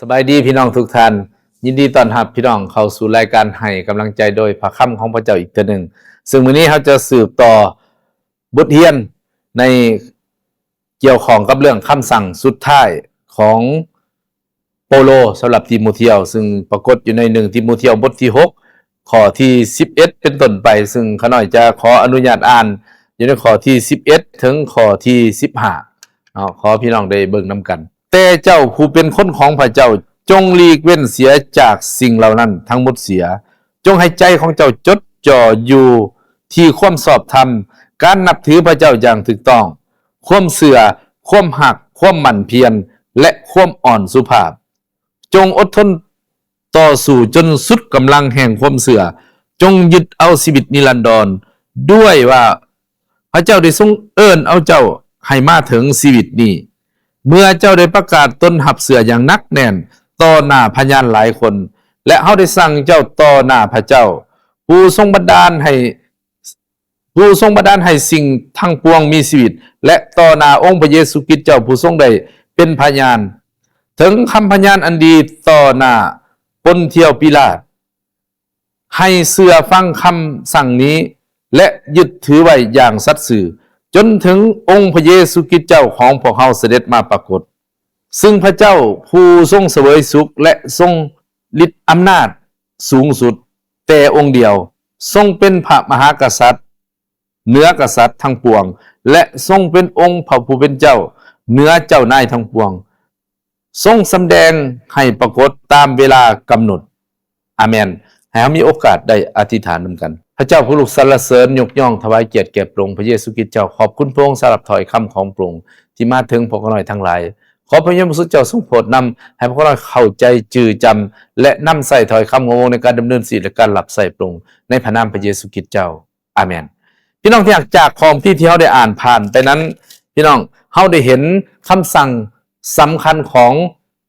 สบายดีพี่น้องทุกท่านยินดีต้อนรับพี่น้องเข้าสู่รายการให้กำลังใจโดยพระคำของพระเจ้าอีกตัวหนึ่งซึ่งวันนี้เราจะสืบต่อบทเรียนในเกี่ยวข้องกับเรื่องคำสั่งสุดท้ายของโปโลสำหรับทิโมธีซึ่งปรากฏอยู่ใน1ทิโมธีบทที่6ข้อที่11เป็นต้นไปซึ่งข้าน้อยจะขออนุญาตอ่านอยู่ในข้อที่11ถึงข้อที่15ขอพี่น้องได้เบิ่งนำกันแต่เจ้าผู้เป็นคนของพระเจ้าจงหลีกเว้นเสียจากสิ่งเหล่านั้นทั้งหมดเสียจงให้ใจของเจ้าจดจ่ออยู่ที่ความชอบธรรมการนับถือพระเจ้าอย่างถูกต้องความเสื่อความหักความหมั่นเพียรและความอ่อนสุภาพจงอดทนต่อสู้จนสุดกำลังแห่งความเสื่อจงยึดเอาชีวิตนิรันดรด้วยว่าพระเจ้าได้ทรงเอิ้นเอาเจ้าให้มาถึงชีวิตนี้เมื่อเจ้าได้ประกาศตนหับเสืออย่างนักแน่นต่อหน้าพยานหลายคนและเฮาได้สั่งเจ้าต่อหน้าพระเจ้าผู้ทรงบันดาลให้สิ่งทั้งปวงมีชีวิตและต่อหน้าองค์พระเยซูคริสต์เจ้าผู้ทรงได้เป็นพยานถึงคำพยานอันดีต่อหน้าปนเทียวปิลาตให้เชื่อฟังคำสั่งนี้และยึดถือไว้อย่างสัตย์ซื่อจนถึงองค์พระเยซูคริสต์เจ้าของพวกเราเสด็จมาปรากฏซึ่งพระเจ้าผู้ทรงเสวยสุขและทรงฤทธิ์อำนาจสูงสุดแต่องค์เดียวทรงเป็นพระมหากษัตริย์เหนือกษัตริย์ทั้งปวงและทรงเป็นองค์พระผู้เป็นเจ้าเหนือเจ้านายทั้งปวงทรงสำแดงให้ปรากฏตามเวลากำหนดอาเมนให้เรามีโอกาสได้อธิษฐานนำกันพระเจ้าผู้ลูกสรรเสริญยกย่องถวายเกียรติแก่พระองค์พระเยซูคริสต์เจ้าขอบคุณพระองค์สำหรับถ้อยคำของพระองค์ที่มาถึงพวกเราทั้งหลายขอพระเยซูเจ้าทรงโปรดนำให้พวกเราเข้าใจจื่อจำและนำใส่ถ้อยคำของพระองค์ในการดำเนินชีวิตและการหลับใส่พระองค์ในพระนามพระเยซูคริสต์เจ้าอาเมนพี่น้องที่อยากจากของที่เราได้อ่านผ่านไปนั้นพี่น้องเราได้เห็นคำสั่งสำคัญของ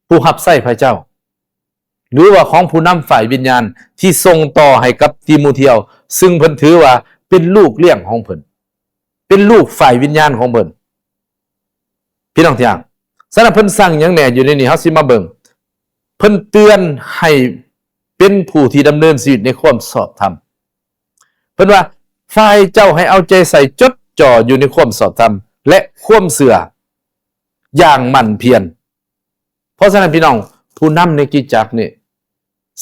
ผู้รับใช้พระเจ้าหรือว่าของผู้นำฝ่ายวิญญาณที่ส่งต่อให้กับทิโมธีซึ่งเพิ่นถือว่าเป็นลูกเลี้ยงของเพิ่นเป็นลูกฝ่ายวิญญาณของเพิ่นพี่น้องที่รักสำหรับเพิ่นสั่งหยังแหน่อยู่ในนี้เฮาสิมาเบิ่งเพิ่นเตือนให้เป็นผู้ที่ดำเนินชีวิตในความชอบธรรมเพิ่นว่าฝ่ายเจ้าให้เอาใจใส่จดจ่ออยู่ในความชอบธรรมและความเสื่ออย่างหมั่นเพียรเพราะฉะนั้นพี่น้องผู้นำในกิจจักรนี่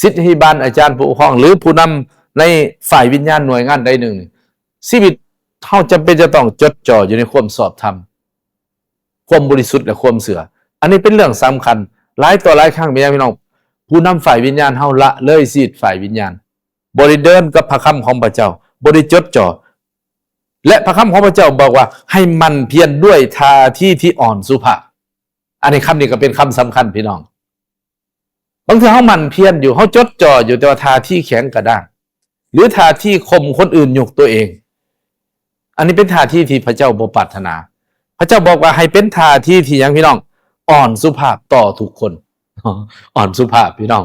ศิษย์บาลอาจารย์ผู้ปกครองหรือผู้นำในฝ่ายวิญญาณหน่วยงานใดหนึ่งชีวิตเฮาจำเป็นจะต้องจดจ่ออยู่ในความชอบธรรมความบริสุทธิ์และความเสื่ออันนี้เป็นเรื่องสำคัญหลายต่อหลายครั้งพี่น้องผู้นำฝ่ายวิญญาณเฮาละเลยชีวิตฝ่ายวิญญาณบ่ได้เดินกับพระคำของพระเจ้าบ่ได้จดจ่อและพระคำของพระเจ้าบอกว่าให้มันเพียรด้วยท่าทีที่อ่อนสุภาพอันนี้คำนี้ก็เป็นคำสำคัญพี่น้องบางทีเขามันเพียรอยู่เขาจดจ่ออยู่แต่ว่าท่าที่แข็งกระด้างหรือท่าที่ข่มคนอื่นยกตัวเองอันนี้เป็นท่าที่ที่พระเจ้าบ่ปรารถนาพระเจ้าบอกว่าให้เป็นท่าที่ที่ยังพี่น้องอ่อนสุภาพต่อทุกคนอ่อนสุภาพพี่น้อง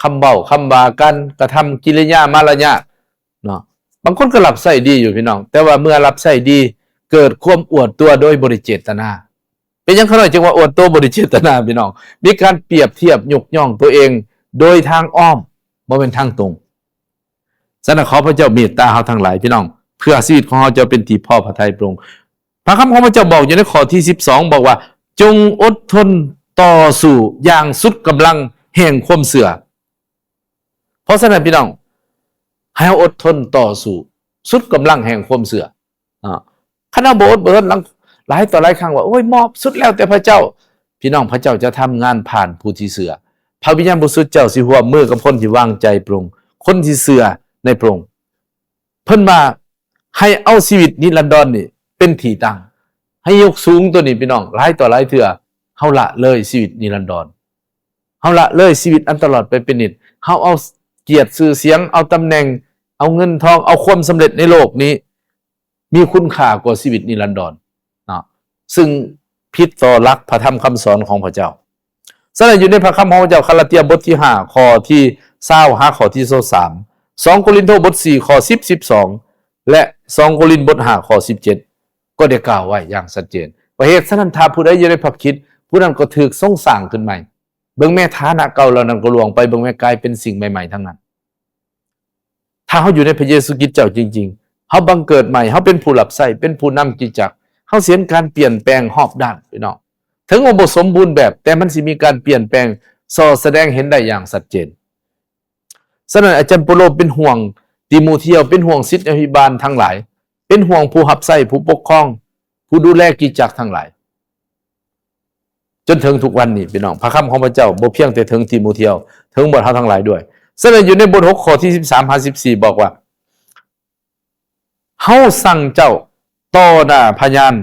คำเบาคำบากันกระทำกิริยามารยาทเนาะบางคนก็รับใช้ดีอยู่พี่น้องแต่ว่าเมื่อรับใช้ดีเกิดความอวดตัวโดยบริเจตนาเป็นยังขนาดจึงว่าอวดตัวบริเจตนาพี่น้องมีการเปรียบเทียบยกย่องตัวเองโดยทางอ้อมบ่เป็นทางตรงฉะนั้นขอพระเจ้าเมตตาเฮาทั้งหลายพี่น้องเพื่อชีวิตของเฮาจะเป็นที่พอพระทัยพระองค์พระคำของพระเจ้าบอกอยู่ในข้อที่12บอกว่าจงอดทนต่อสู้อย่างสุดกำลังแห่งความเสื่อเพราะฉะนั้นพี่น้องให้อดทนต่อสู้สุดกำลังแห่งความเสื่อคณะโบสถ์หลายต่อหลายครั้งว่าโอ้ยมอบสุดแล้วแต่พระเจ้าพี่น้องพระเจ้าจะทำงานผ่านผู้ที่เสื่อพระวิญญาณบริสุทธิ์เจ้าสิร่วมมือกับคนที่วางใจพระองค์คนที่เสื่อในพระองค์เพิ่นว่าให้เอาชีวิตนิรันดรนี่เป็นที่ตั้งให้ยกสูงตัวนี้พี่น้องหลายต่อหลายเทื่อเฮาละเลยชีวิตนิรันดรเฮาละเลยชีวิตอันตลอดไปเป็นนิจเฮาเอาเกียรติชื่อเสียงเอาตำแหน่งเอาเงินทองเอาความสำเร็จในโลกนี้มีคุณค่ากว่าชีวิตนิรันดรซึ่งผิดต่อหลักพระธรรมคำสอนของพระเจ้าสำหรับอยู่ในพระคำของพระเจ้าคาลาเตียบทที่5ข้อที่20ข้อที่23 2โครินธ์บท4ข้อ10 12และ2โครินธ์บท5ข้อ17ก็ได้กล่าวไว้อย่างชัดเจนว่าเหตุฉะนั้นถ้าผู้ใดอยู่ในพระคริสต์ผู้นั้นก็ถูกทรงสร้างขึ้นใหม่ เบิ่งแม่ฐานะเก่าเหล่านั้นก็ล่วงไปเบิ่งแม่กลายเป็นสิ่งใหม่ๆทั้งนั้นถ้าเฮาอยู่ในพระเยซูคริสต์เจ้าจริงๆเฮาบังเกิดใหม่เฮาเป็นผู้รับใช้เป็นผู้นำกิจจักรเฮาเสียนการเปลี่ยนแปลงรอบด้านพี่น้องถึงว่าบ่สมบูรณ์แบบแต่มันสิมีการเปลี่ยนแปลงแสดงเห็นได้อย่างชัดเจนฉะนั้นอาจารย์เปโลเป็นห่วงติโมธีเป็นห่วงศิษย์อภิบาลทั้งหลายเป็นห่วงผู้รับใช้ผู้ปกครองผู้ดูแลกิจจักรทั้งหลายจนถึงทุกวันนี้พี่น้องพระคำของพระเจ้าบ่เพียงแต่ถึงติโมธีถึงบ่เฮาทั้งหลายด้วยฉะนั้นอยู่ในบท6ข้อที่13-14บอกว่าเฮาสั่งเจ้าต่อหน้าพยาน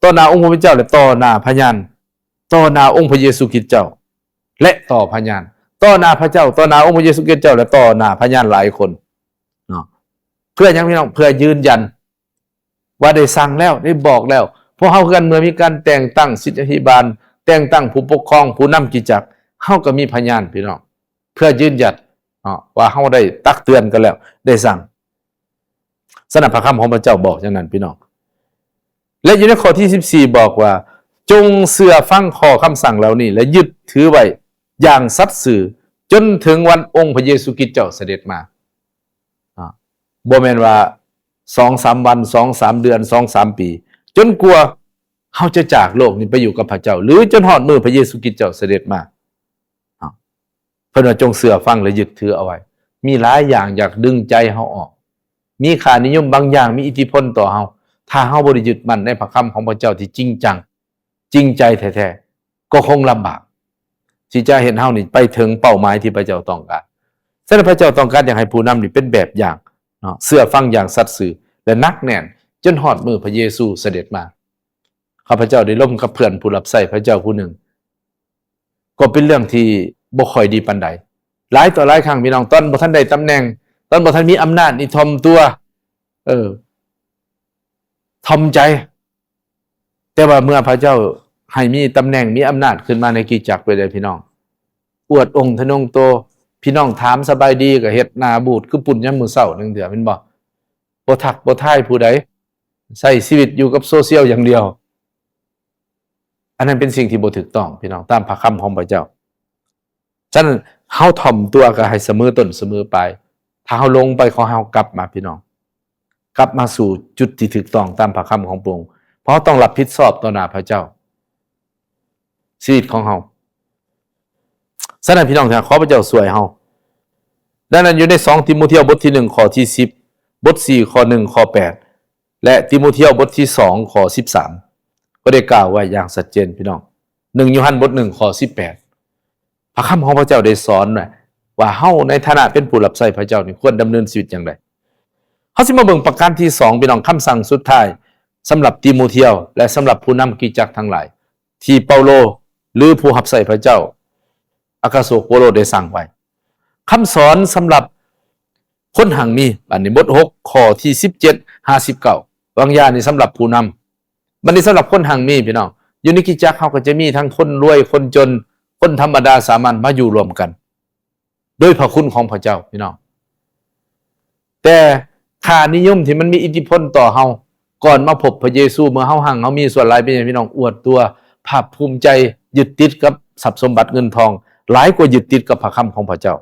ต่อหน้าองค์พระผู้เป็นเจ้าและต่อหน้าพยานต่อหน้าองค์พระเยซูคริสต์เจ้าและต่อพยานต่อหน้าพระเจ้าต่อหน้าองค์พระเยซูคริสต์เจ้าและต่อหน้าพยานหลายคนเนาะเพื่อหยังพี่น้องเพื่อยืนยันว่าได้สั่งแล้วได้บอกแล้วพวกเฮาคือกันเมื่อมีการแต่งตั้งศิษย์อภิบาลแต่งตั้งผู้ปกครองผู้นำกิจจักรเฮาก็มีพยานพี่น้องเพื่อยืนยันว่าเฮาได้ตักเตือนกันแล้วได้สั่งสนับพระคำของพระเจ้าบอกอย่างนั้นพี่น้องและอยู่ในข้อที่14บอกว่าจงเชื่อฟังข้อคำสั่งเหล่านี้และยึดถือไว้อย่างสัตย์ซื่อจนถึงวันองค์พระเยซูคริสต์เจ้าเสด็จมาบ่แม่นว่า 2-3 วัน 2-3 เดือน 2-3 ปีจนกลัวเฮาจะจากโลกนี้ไปอยู่กับพระเจ้าหรือจนฮอดมื้อพระเยซูคริสต์เจ้าเสด็จมาเพิ่นว่าจงเชื่อฟังและยึดถือเอาไว้มีหลายอย่างอยากดึงใจเฮาออกมีค่านิยมบางอย่างมีอิทธิพลต่อเฮาถ้าเฮาบ่ได้ยึดมั่นในพระคำของพระเจ้าที่จริงจังจริงใจแท้ๆก็คงลำบากที่จะเห็นเฮานี่ไปถึงเป้าหมายที่พระเจ้าต้องการฉะนั้นพระเจ้าต้องการอยากให้ผู้นำนี่เป็นแบบอย่างเนาะเชื่อฟังอย่างสัตย์ซื่อและนักแน่นจนฮอดมื้อพระเยซูเสด็จมาข้าพเจ้าได้ร่วมกับเพื่อนผู้รับใช้พระเจ้าผู้หนึ่งก็เป็นเรื่องที่บ่ค่อยดีปานใดหลายต่อหลายครั้งพี่น้องตอนบ่ทันได้ตำแหน่งตอนบ่ทันมีอำนาจนี่ถ่อมตัวถ่อมใจแต่ว่าเมื่อพระเจ้าให้มีตำแหน่งมีอำนาจขึ้นมาในกิจจักรไปเลยพี่น้องอวดองค์ทะนงโตพี่น้องถามสบายดีก็เฮ็ดหน้าบูดคือปุ่นยามมื้อเช้านึงเถื่อแม่นบ่ทักบ่ทายผู้ใดใช้ชีวิตอยู่กับโซเชียลอย่างเดียวอันนั้นเป็นสิ่งที่บ่ถูกต้องพี่น้องตามพระคำของพระเจ้าฉะนั้นเฮาถ่อมตัวก็ให้เสมอต้นเสมอปลายถ้าเฮาลงไปขอเฮากลับมาพี่น้องกลับมาสู่จุดที่ถูกต้องตามพระคำของพระองค์เพราะต้องรับผิดชอบต่อหน้าพระเจ้าชีวิตของเฮาฉะนั้นพี่น้องขอพระเจ้าช่วยเฮาดังนั้นอยู่ใน2ติโมธีบทที่1ข้อที่10บท4ข้อ1ข้อ8และติโมธีบทที่2ข้อ13ก็ได้กล่าวไว้อย่างชัดเจนพี่น้อง1 โยฮันบท1ข้อ18พระคำของพระเจ้าได้สอนว่าเฮาในฐานะเป็นผู้รับใช้พระเจ้านี่ควรดำเนินชีวิตอย่างไรเฮาสิมาเบิ่งประการที่2พี่น้องคำสั่งสุดท้ายสำหรับติโมธีและสำหรับผู้นำกิจจักรทั้งหลายที่เปาโลหรือผู้รับใช้พระเจ้าอาคาโสโปโลได้สั่งไว้คำสอนสำหรับคนหังมีอันนี้บท6ข้อที่17 59บางอย่างนี่สำหรับผู้นำบัดนี้สำหรับคนหังมีพี่น้องอยู่ในกิจจักรเฮาก็จะมีทั้งคนรวยคนจนคนธรรมดาสามัญมาอยู่รวมกันโดยพระคุณของพระเจ้าพี่น้องแต่ค่านิยมที่มันมีอิทธิพลต่อเฮาก่อนมาพบพระเยซูเมื่อเฮาหังเฮามีส่วนหลายเป็นพี่น้องอวดตัวภาคภูมิใจยึดติดกับทรัพย์สมบัติเงินทองหลายกว่ายึดติดกับพระคำของพระเจ้า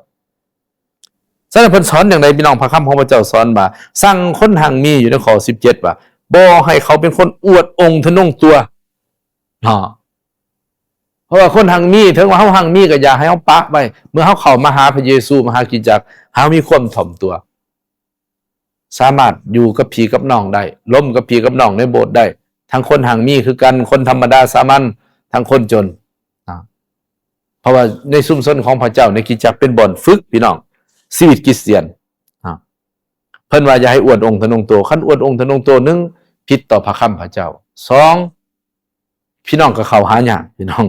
ฉะนั้นเพิ่นสอนอย่างไรพี่น้องพระคำของพระเจ้าสอนมาสั่งคนหังมีอยู่ในข้อ17ว่าบ่ให้เขาเป็นคนอวดองค์ทะนงตัวเพราะว่าคนหังมีถึงว่าเฮาหังมีก็อย่าให้เฮาปะไว้เมื่อเฮาเข้ามาหาพระเยซูมาหากิจจักรเฮามีความถ่อมตัวสามารถอยู่กับพี่กับน้องได้ล้มกับพี่กับน้องในโบสถ์ได้ทั้งคนหังมีคือกันคนธรรมดาสามัญทั้งคนจนเพราะว่าในซุ่มซ่นของพระเจ้าในกิจจักรเป็นบ่อนฝึกพี่น้องชีวิตคริสเตียนเพิ่นว่าอย่าให้อวดองค์ทะนงตัวคันอวดองค์ทะนงตัว1ผิดต่อพระคำพระเจ้า2พี่น้องก็เข้าหายากพี่น้อง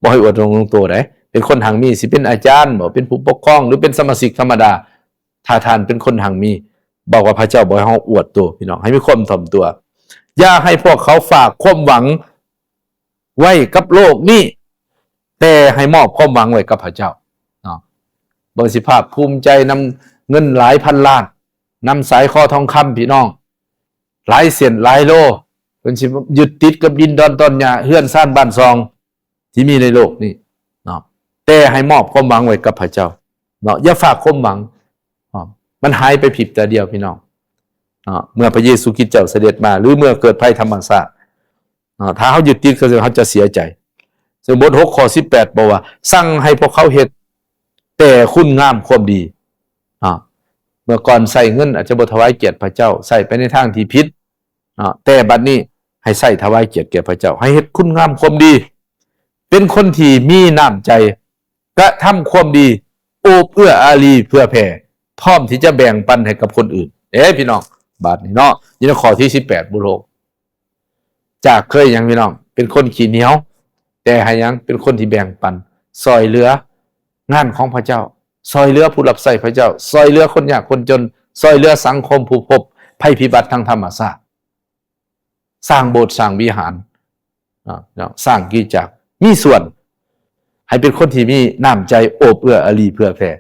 บ่ให้อวดองค์ทะนงตัวได้เป็นคนหังมีสิเป็นอาจารย์บ่เป็นผู้ปกครองหรือเป็นสมาชิกธรรมดาถ้าท่านเป็นคนหังมีบอกว่าพระเจ้าบอกให้เฮาอวดตัวพี่น้องให้มีความถ่อมตัวอย่าให้พวกเขาฝากความหวังไว้กับโลกนี้แต่ให้มอบความหวังไว้กับพระเจ้าบริสิภาพภูมิใจนำเงินหลายพันล้านนำสายคอทองคำพี่น้องหลายเส้นหลายโลเป็นสิยึดติดกับดินดอนต้นหญ้าเฮือนซ่านบ้านซองที่มีในโลกนี่แต่ แต่ให้มอบความหวังไว้กับพระเจ้าเนาะอย่าฝากความหวังมันหายไปผิดแต่เดียวพี่น้องเมื่อพระเยซูคริสต์เจ้าเสด็จมาหรือเมื่อเกิดภัยธรรมชาติถ้าเขาหยุดติดก็เขาจะเสียใจสมบท6 ข้อ 18บอกว่าสั่งให้พวกเขาเฮ็ดแต่คุณงามความดีเมื่อก่อนใส่เงินอาจจะบ่ถวายเกียรติพระเจ้าใส่ไปในทางที่ผิดแต่บัดนี้ให้ใส่ถวายเกียรติแก่พระเจ้าให้เฮ็ดคุณงามความดีเป็นคนที่มีน้ำใจกระทำความดีโอบเอื้ออารีเพื่อแผ่พร้อมที่จะแบ่งปันให้กับคนอื่นพี่น้องบาดนี้เนาะนี่ข้อที่18บุโรจากเคยยังพี่น้องเป็นคนขี้เหนียวแต่ให้ยังเป็นคนที่แบ่งปันซอยเหลืองานของพระเจ้าซอยเหลือผู้รับใช้พระเจ้าซอยเหลือคนยากคนจนซอยเหลือสังคมผู้พบภัยพิบัติทางธรรมชาติสร้างโบสถ์สร้างวิหารสร้างกิจจักรมีส่วนให้เป็นคนที่มีน้ำใจโอบเอื้ออารีเพื่อแผ่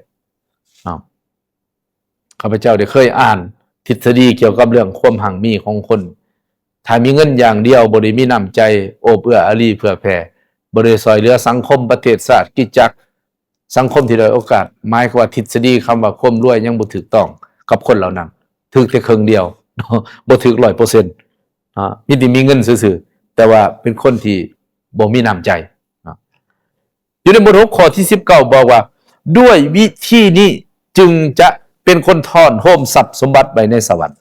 ข้าพเจ้าได้เคยอ่านทฤษฎีเกี่ยวกับเรื่องความหังมีของคนถ้ามีเงินอย่างเดียวบ่ได้มีน้ำใจโอบเอื้ออารีเพื่อแผ่บ่ได้ซอยเหลือสังคมประเทศชาติกิจจักรสังคมที่ด้อยโอกาสหมายความว่าทฤษฎีคำว่าความรวยยังบ่ถูกต้องกับคนเหล่านั้นถูกแต่ครึ่งเดียวบ่ถูก 100% มีแต่มีเงินซื่อๆแต่ว่าเป็นคนที่บ่มีน้ำใจอยู่ในบท6 ข้อที่19บอกว่าด้วยวิธีนี้จึงจะเป็นคนทอนโฮมทรัพย์สมบัติไว้ในสวรรค์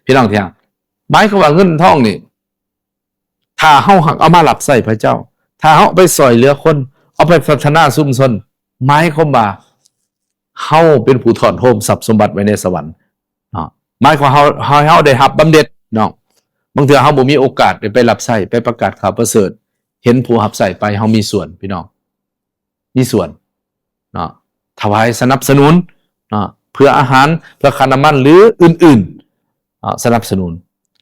พี่น้องที่หมายความว่าเงินทองนี่ถ้าเฮาหักเอามารับใช้พระเจ้าถ้าเฮาไปซอยเหลือคนเอาไปพัฒนาชุมชนหมายความว่าเฮาเป็นผู้ทอนโฮมทรัพย์สมบัติไว้ในสวรรค์หมายความเฮาได้รับบำเหน็จน้องบางเทื่อเฮาบ่มีโอกาสได้ไปรับใช้ไปประกาศข่าวประเสริฐเห็นผู้รับใช้ไปเฮามีส่วนพี่น้องมีส่วนถวายสนับสนุนเพื่ออาหารเพื่อค่าน้ำมันหรืออื่นๆสนับสนุน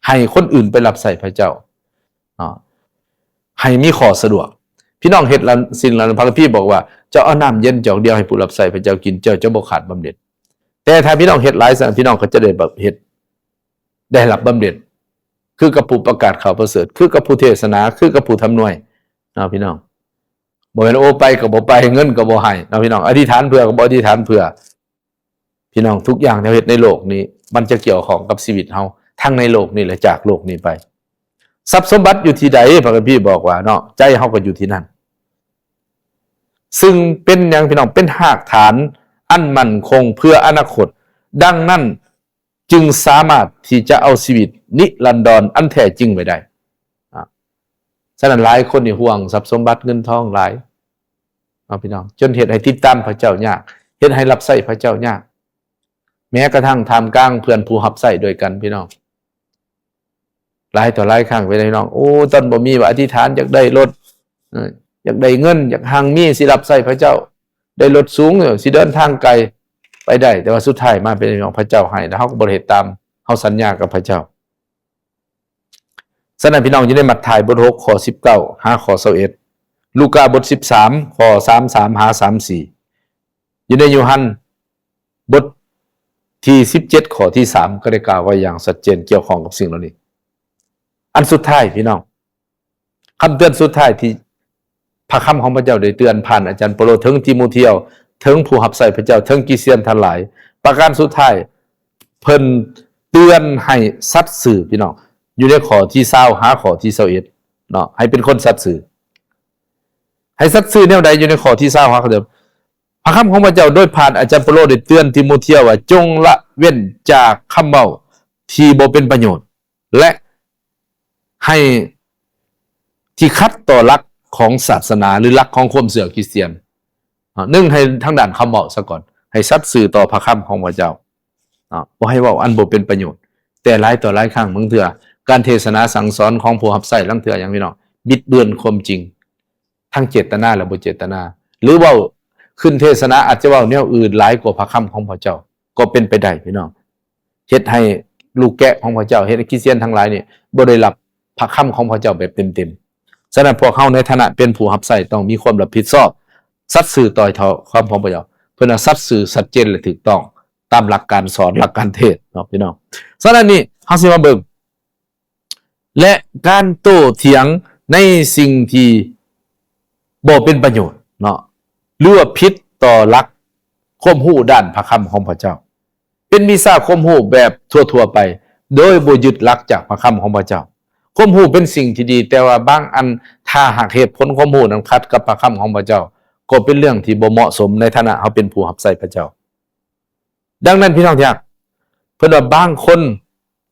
ให้คนอื่นไปรับใช้พระเจ้าให้มีข้อสะดวกพี่น้องเฮ็ดสิ่งเหล่านั้นพระคัมภีร์บอกว่าเจ้าเอาน้ำเย็นจอกเดียวให้ผู้รับใช้พระเจ้ากินเจ้าจะบ่ขาดบำเหน็จแต่ถ้าพี่น้องเฮ็ดหลายสันพี่น้องก็จะได้แบบเฮ็ดได้รับบำเหน็จคือกับผู้ประกาศข่าวประเสริฐคือกับผู้เทศนาคือกับผู้ทำหน่วยพี่น้องบ่แม่นโอไปก็บ่ไปเงินก็บ่ให้พี่น้องอธิษฐานเพื่อก็บ่อธิษฐานเพื่อพี่น้องทุกอย่างที่เฮ็ดในโลกนี้มันจะเกี่ยวข้องกับชีวิตเฮาทั้งในโลกนี้และจากโลกนี้ไปทรัพย์สมบัติอยู่ที่ใดพระคัมภีร์บอกว่าเนาะใจเฮาก็อยู่ที่นั่นซึ่งเป็นหยังพี่น้องเป็นรากฐานอันมั่นคงเพื่ออนาคตดังนั้นจึงสามารถที่จะเอาชีวิตนิรันดรอันแท้จริงไว้ได้ฉะนั้นหลายคนนี่ห่วงทรัพย์สมบัติเงินทองหลายพี่น้องจนเฮ็ดให้ติดตามพระเจ้ายากเฮ็ดให้รับใช้พระเจ้ายากแม้กระทั่งท่ามกลางเพื่อนผู้รับใช้ด้วยกันพี่น้องหลายต่อหลายครั้งไปพี่น้องโอ้ตอนบ่มีว่าอธิษฐานอยากได้รถอยากได้เงินอยากหังมีสิรับใช้พระเจ้าได้รถสูงสิเดินทางไกลไปได้แต่ว่าสุดท้ายมาเป็นของพระเจ้าให้แล้วเฮาก็บ่เฮ็ดตามเฮาสัญญากับพระเจ้าฉะนั้นพี่น้องอยู่ในมัทธิวบท6ข้อ19หาข้อ21ลูกาบท13ข้อ33หา34อยู่ในโยฮันบทที่17ข้อที่3ก็ได้กล่าวไว้อย่างชัดเจนเกี่ยวข้องกับสิ่งเหล่านี้อันสุดท้ายพี่น้องคำเตือนสุดท้ายที่พระคำของพระเจ้าได้เตือนผ่านอาจารย์เปโตรถึงทิโมธีถึงผู้รับใช้พระเจ้าถึงกิเซียนทั้งหลายประการสุดท้ายเพิ่นเตือนให้สัตย์ซื่อพี่น้องอยู่ในข้อที่20หาข้อที่21เนาะให้เป็นคนสัตย์ซื่อให้สัตย์ซื่อแนวใดอยู่ในข้อที่20หาข้อเดิมพระคำของพระเจ้าโดยผ่านอาจารย์เปโตรได้เตือนทิโมธีว่าจงละเว้นจากคำเว้าที่บ่เป็นประโยชน์และให้ที่ขัดต่อหลักของศาสนาหรือหลักของความเชื่อคริสเตียนนึ่งให้ทางด้านคำเว้าซะก่อนให้สัตย์ซื่อต่อพระคำของพระเจ้าบ่ให้เว้าอันบ่เป็นประโยชน์แต่หลายต่อหลายครั้งบางเทื่อการเทศนาสั่งสอนของผู้รับใช้ลางเทื่ออย่างพี่น้องบิดเบือนความจริงทั้งเจตนาและบ่เจตนาหรือเว้าขึ้นเทศนาอาจจะเว้าแนวอื่นหลายกว่าพระคำของพระเจ้าก็เป็นไปได้พี่น้องเฮ็ดให้ลูกแกะของพระเจ้าเฮ็ดให้คริสเตียนทั้งหลายนี่บ่ได้รับพระคำของพระเจ้าแบบเต็มๆฉะนั้นพวกเฮาในฐานะเป็นผู้รับใช้ต้องมีความรับผิดชอบสัตย์ซื่อต่อความของพระเจ้าเพื่อสัตย์ซื่อชัดเจนและถูกต้องตามหลักการสอนหลักการเทศเนาะพี่น้องฉะนั้นนี่เฮาสิมาเบิ่งและการโต้เถียงในสิ่งที่บ่เป็นประโยชน์เนาะ รือว่าผิดต่อหลักความรู้ด้านพระคำของพระเจ้าเป็นมิซ่าความรู้แบบทั่วๆไปโดยบ่ยึดหลักจากพระคำของพระเจ้าความรู้เป็นสิ่งที่ดีแต่ว่าบางอันถ้าหากเหตุผลความรู้นั้นขัดกับพระคำของพระเจ้าก็เป็นเรื่องที่บ่เหมาะสมในฐานะเขาเป็นผู้รับใช้พระเจ้าดังนั้นพี่น้องที่รักเพิ่นว่าบางคน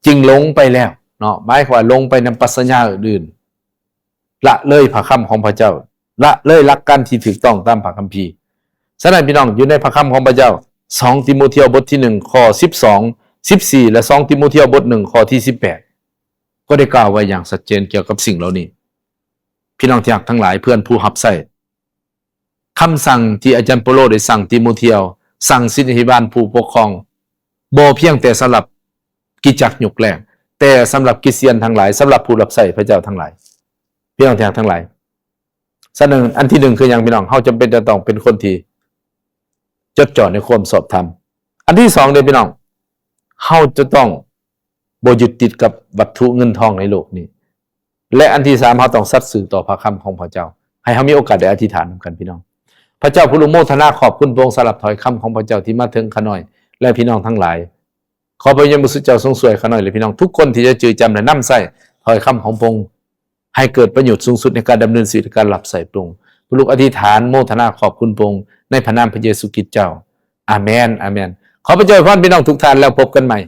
จึงหลงไปแล้วเนาะหมายความว่าลงไปนำปรัชญาอื่นๆละเลยพระคำของพระเจ้าละเลยหลักการที่ถูกต้องตามพระคัมภีร์ฉะนั้นพี่น้องอยู่ในพระคำของพระเจ้า2ติโมธีบทที่1ข้อ12 14และ2ติโมธีบท1ข้อที่18ก็ได้กล่าวไว้อย่างชัดเจนเกี่ยวกับสิ่งเหล่านี้พี่น้องที่รักทั้งหลายเพื่อนผู้รับใช้คำสั่งที่อาจารย์เปโลได้สั่งติโมธีสั่งศิษยาบาลผู้ปกครองบ่เพียงแต่สำหรับกิจจักรยุคแรกแต่สำหรับคริสเตียนทั้งหลายสำหรับผู้รับใช้พระเจ้าทั้งหลายพี่น้องที่รักทั้งหลายอันที่1คืออย่างพี่น้องเฮาจำเป็นจะต้องเป็นคนที่จดจ่อในความสอบธรรมอันที่2เด้อพี่น้องเฮาจะต้องบ่ยึดติดกับวัตถุเงินทองในโลกนี้และอันที่3เฮาต้องสัตย์ซื่อต่อพระคำของพระเจ้าให้เฮามีโอกาสได้อธิษฐานนำกันพี่น้องพระเจ้าผู้ทรงโมทนาขอบคุณพระองค์สำหรับถ้อยคำของพระเจ้าที่มาถึงข้าน้อยและพี่น้องทั้งหลายขอพระยมสุเจ้าทรงช่วยข้าน้อยและพี่น้องทุกคนที่จะจือจำและนำใส่ถ้อยคำของพระองค์ให้เกิดประโยชน์สูงสุดในการดำเนินชีวิตการรับใส่พระองค์ลูกอธิษฐานโมทนาขอบคุณพระองค์ในพระนามพระเยซูคริสต์เจ้าอาเมนอาเมนขอพระเจ้าอวยพรพี่น้องทุกท่านแล้วพบกันใหม่